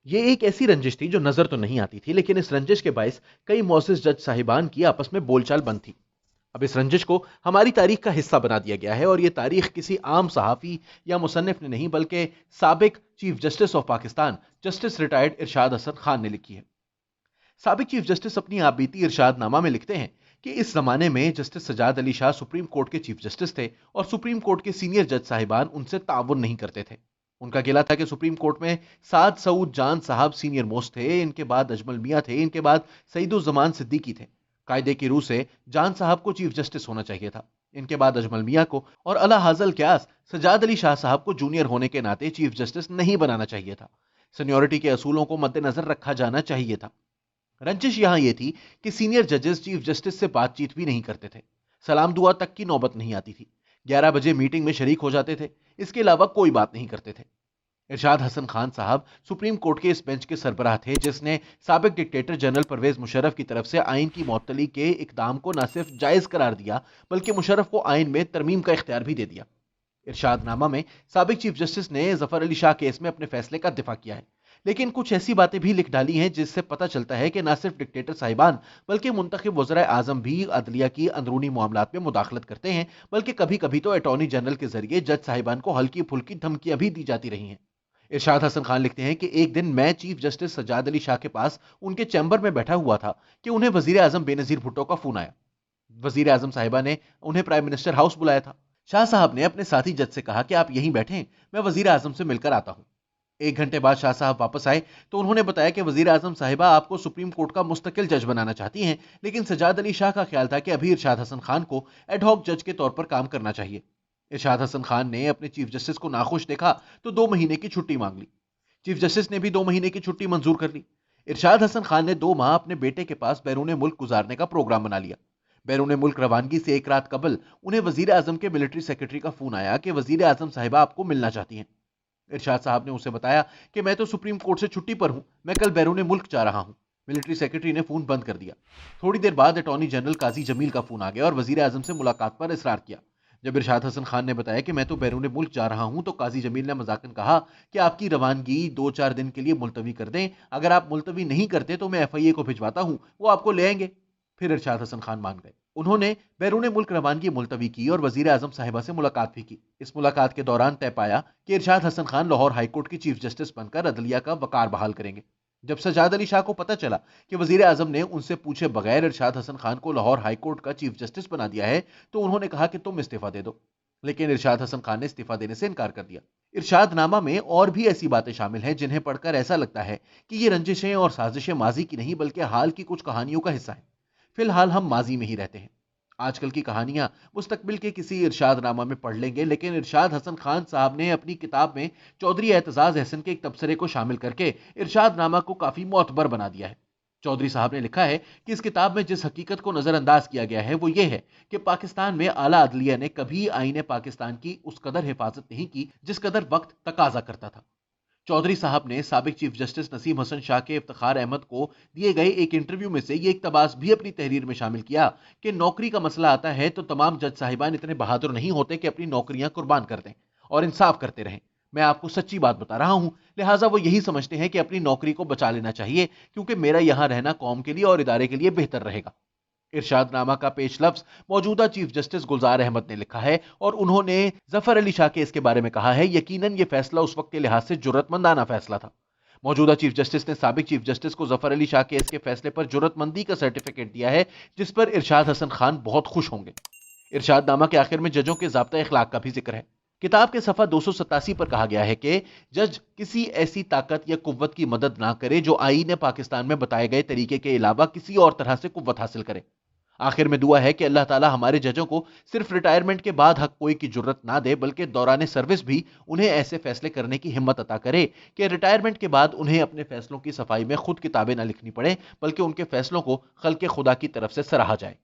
یہ ایک ایسی رنجش تھی جو نظر تو نہیں آتی تھی، لیکن اس رنجش کے باعث کئی معزز جج صاحبان کی آپس میں بول چال بند تھی۔ اب اس رنجش کو ہماری تاریخ کا حصہ بنا دیا گیا ہے، اور یہ تاریخ کسی عام صحافی یا مصنف نے نہیں بلکہ سابق chief justice of Pakistan justice retired Irshad Hasan Khan نے لکھی ہے۔ سابق چیف جسٹس اپنی آپ بیتی ارشاد نامہ میں لکھتے ہیں کہ اس زمانے میں justice Sajjad Ali Shah supreme court کے چیف جسٹس تھے، اور سپریم کورٹ کے سینئر جج صاحبان ان سے تعاون نہیں کرتے تھے۔ ان کا گلہ تھا کہ سپریم کورٹ میں سعد سعود جان صاحب سینئر موسٹ تھے، ان کے بعد اجمل میاں تھے، ان کے بعد سعید الزمان صدیقی تھے۔ قاعدے کی روح سے جان صاحب کو چیف جسٹس ہونا چاہیے تھا، ان کے بعد اجمل میاں کو، اور اعلی حاضل قیاس سجاد علی شاہ صاحب کو جونیئر ہونے کے ناطے چیف جسٹس نہیں بنانا چاہیے تھا۔ سینیورٹی کے اصولوں کو مد نظر رکھا جانا چاہیے تھا۔ رنجش یہاں یہ تھی کہ سینئر ججز چیف جسٹس سے بات چیت بھی نہیں کرتے تھے، سلام دعا تک کی نوبت نہیں آتی تھی، 11 بجے میٹنگ میں شریک ہو جاتے تھے، اس کے علاوہ کوئی بات نہیں کرتے تھے۔ ارشاد حسن خان صاحب سپریم کورٹ کے اس بینچ کے سربراہ تھے جس نے سابق ڈکٹیٹر جنرل پرویز مشرف کی طرف سے آئین کی معطلی کے اقدام کو نہ صرف جائز قرار دیا بلکہ مشرف کو آئین میں ترمیم کا اختیار بھی دے دیا۔ ارشاد نامہ میں سابق چیف جسٹس نے ظفر علی شاہ کیس میں اپنے فیصلے کا دفاع کیا ہے، لیکن کچھ ایسی باتیں بھی لکھ ڈالی ہیں جس سے پتہ چلتا ہے کہ نہ صرف ڈکٹیٹر صاحبان بلکہ منتخب وزرائے اعظم بھی عدلیہ کی اندرونی معاملات میں مداخلت کرتے ہیں، بلکہ کبھی کبھی تو اٹارنی جنرل کے ذریعے جج صاحبان کو ہلکی پھلکی دھمکیاں بھی دی جاتی رہی ہیں۔ ارشاد حسن خان لکھتے ہیں کہ ایک دن میں چیف جسٹس سجاد علی شاہ کے پاس ان کے چیمبر میں بیٹھا ہوا تھا کہ انہیں وزیر اعظم بے نظیر بھٹو کا فون آیا۔ وزیر اعظم صاحبہ نے انہیں پرائم منسٹر ہاؤس بلایا تھا۔ شاہ صاحب نے اپنے ساتھی جج سے کہا کہ آپ یہیں بیٹھیں، میں وزیر اعظم سے مل کر آتا ہوں۔ 1 گھنٹے بعد شاہ صاحب واپس آئے تو انہوں نے بتایا کہ وزیر اعظم صاحبہ آپ کو سپریم کورٹ کا مستقل جج بنانا چاہتی ہیں، لیکن سجاد علی شاہ کا خیال تھا کہ ابھی ارشاد حسن خان کو ایڈ ہاک جج کے طور پر کام کرنا چاہیے۔ ارشاد حسن خان نے اپنے چیف جسٹس کو ناخوش دیکھا تو 2 مہینے کی چھٹی مانگ لی۔ چیف جسٹس نے بھی 2 مہینے کی چھٹی منظور کر لی۔ ارشاد حسن خان نے 2 ماہ اپنے بیٹے کے پاس بیرون ملک گزارنے کا پروگرام بنا لیا۔ بیرون ملک روانگی سے 1 رات قبل انہیں وزیر اعظم کے ملٹری سیکرٹری کا فون آیا کہ وزیر اعظم صاحبہ آپ کو ملنا چاہتی ہیں۔ ارشاد صاحب نے اسے بتایا کہ میں تو سپریم کورٹ سے چھٹی پر ہوں، میں کل بیرون ملک جا رہا ہوں۔ ملٹری سیکرٹری نے فون بند کر دیا۔ تھوڑی دیر بعد اٹارنی جنرل قاضی جمیل کا فون آ گیا اور وزیر اعظم سے ملاقات پر اصرار کیا۔ جب ارشاد حسن خان نے بتایا کہ میں تو بیرون ملک جا رہا ہوں تو قاضی جمیل نے مذاقن کہا کہ آپ کی روانگی 2-4 دن کے لیے ملتوی کر دیں، اگر آپ ملتوی نہیں کرتے تو میں FIA کو بھجواتا ہوں، وہ آپ کو لے آئیں گے۔ پھر ارشاد حسن خان مان گئے۔ انہوں نے بیرون ملک روانگی ملتوی کی اور وزیر اعظم صاحبہ سے ملاقات بھی کی۔ اس ملاقات کے دوران طے پایا کہ ارشاد حسن خان لاہور ہائی کورٹ کی چیف جسٹس بن کر عدلیہ کا وقار بحال کریں گے۔ جب سجاد علی شاہ کو پتہ چلا کہ وزیر اعظم نے ان سے پوچھے بغیر ارشاد حسن خان کو لاہور ہائی کورٹ کا چیف جسٹس بنا دیا ہے تو انہوں نے کہا کہ تم استعفیٰ دے دو، لیکن ارشاد حسن خان نے استعفیٰ دینے سے انکار کر دیا۔ ارشاد نامہ میں اور بھی ایسی باتیں شامل ہیں جنہیں پڑھ کر ایسا لگتا ہے کہ یہ رنجشیں اور سازشیں ماضی کی نہیں بلکہ حال کی کچھ کہانیوں کا حصہ ہیں۔ فی الحال ہم ماضی میں ہی رہتے ہیں، آج کل کی کہانیاں مستقبل کے کسی ارشاد نامہ میں پڑھ لیں گے، لیکن ارشاد حسن خان صاحب نے اپنی کتاب میں چودھری اعتزاز احسن کے ایک تبصرے کو شامل کر کے ارشاد نامہ کو کافی معتبر بنا دیا ہے۔ چودھری صاحب نے لکھا ہے کہ اس کتاب میں جس حقیقت کو نظر انداز کیا گیا ہے وہ یہ ہے کہ پاکستان میں اعلیٰ عدلیہ نے کبھی آئین پاکستان کی اس قدر حفاظت نہیں کی جس قدر وقت تقاضا کرتا تھا۔ چودھری صاحب نے سابق چیف جسٹس نسیم حسن شاہ کے افتخار احمد کو دیے گئے ایک انٹرویو میں سے یہ اقتباس بھی اپنی تحریر میں شامل کیا کہ نوکری کا مسئلہ آتا ہے تو تمام جج صاحبان اتنے بہادر نہیں ہوتے کہ اپنی نوکریاں قربان کر دیں اور انصاف کرتے رہیں۔ میں آپ کو سچی بات بتا رہا ہوں، لہٰذا وہ یہی سمجھتے ہیں کہ اپنی نوکری کو بچا لینا چاہیے کیونکہ میرا یہاں رہنا قوم کے لیے اور ادارے کے لیے بہتر رہے گا۔ ارشاد نامہ کا پیش لفظ موجودہ چیف جسٹس گلزار احمد نے لکھا ہے اور انہوں نے ظفر علی شاہ کیس کے بارے میں کہا ہے، یقیناً یہ فیصلہ اس وقت کے لحاظ سے جرأت مندانہ فیصلہ تھا۔ موجودہ چیف جسٹس نے سابق چیف جسٹس کو ظفر علی شاہ کیس کے فیصلے پر جرأت مندی کا سرٹیفکیٹ دیا ہے جس پر ارشاد حسن خان بہت خوش ہوں گے۔ ارشاد نامہ کے آخر میں ججوں کے ضابطۂ اخلاق کا بھی ذکر ہے۔ کتاب کے صفحہ 287 پر کہا گیا ہے کہ جج کسی ایسی طاقت یا قوت کی مدد نہ کرے جو آئین پاکستان میں بتائے گئے طریقے کے علاوہ کسی اور طرح سے قوت حاصل کرے۔ آخر میں دعا ہے کہ اللہ تعالی ہمارے ججوں کو صرف ریٹائرمنٹ کے بعد حق کوئی کی جرت نہ دے بلکہ دوران سروس بھی انہیں ایسے فیصلے کرنے کی ہمت عطا کرے کہ ریٹائرمنٹ کے بعد انہیں اپنے فیصلوں کی صفائی میں خود کتابیں نہ لکھنی پڑے بلکہ ان کے فیصلوں کو خلق خدا کی طرف سے سراہا جائے۔